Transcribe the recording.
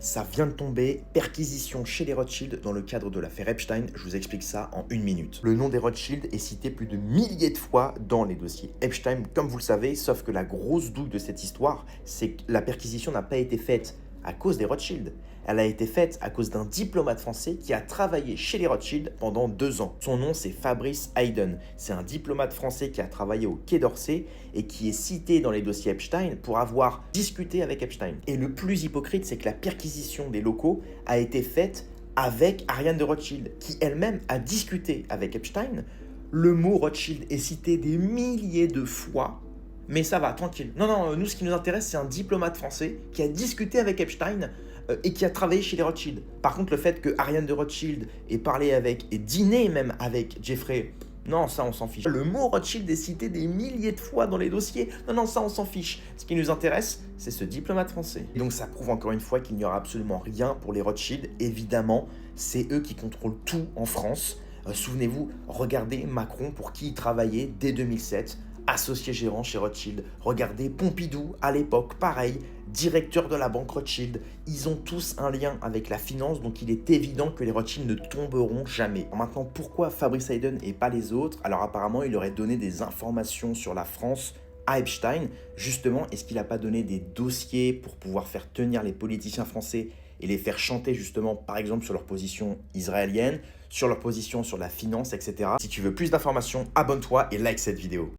Ça vient de tomber, perquisition chez les Rothschild dans le cadre de l'affaire Epstein. Je vous explique ça en une minute. Le nom des Rothschild est cité plus de milliers de fois dans les dossiers Epstein, comme vous le savez, sauf que la grosse douille de cette histoire, c'est que la perquisition n'a pas été faite à cause des Rothschild. Elle a été faite à cause d'un diplomate français qui a travaillé chez les Rothschild pendant 2 ans. Son nom, c'est Fabrice Hayden. C'est un diplomate français qui a travaillé au Quai d'Orsay et qui est cité dans les dossiers Epstein pour avoir discuté avec Epstein. Et le plus hypocrite, c'est que la perquisition des locaux a été faite avec Ariane de Rothschild, qui elle-même a discuté avec Epstein. Le mot Rothschild est cité des milliers de fois. Mais ça va, tranquille. Non, nous, ce qui nous intéresse, c'est un diplomate français qui a discuté avec Epstein et qui a travaillé chez les Rothschild. Par contre, le fait que Ariane de Rothschild ait parlé avec, et dîné même avec Jeffrey, non, ça, on s'en fiche. Le mot Rothschild est cité des milliers de fois dans les dossiers. Non, ça, on s'en fiche. Ce qui nous intéresse, c'est ce diplomate français. Et donc, ça prouve encore une fois qu'il n'y aura absolument rien pour les Rothschild. Évidemment, c'est eux qui contrôlent tout en France. Souvenez-vous, regardez Macron pour qui il travaillait dès 2007. Associé gérant chez Rothschild. Regardez Pompidou, à l'époque, pareil, directeur de la banque Rothschild. Ils ont tous un lien avec la finance, donc il est évident que les Rothschild ne tomberont jamais. Maintenant, pourquoi Fabrice Hayden et pas les autres? Alors apparemment, il aurait donné des informations sur la France à Epstein. Justement, est-ce qu'il n'a pas donné des dossiers pour pouvoir faire tenir les politiciens français et les faire chanter justement, par exemple, sur leur position israélienne, sur leur position sur la finance, etc. Si tu veux plus d'informations, abonne-toi et like cette vidéo.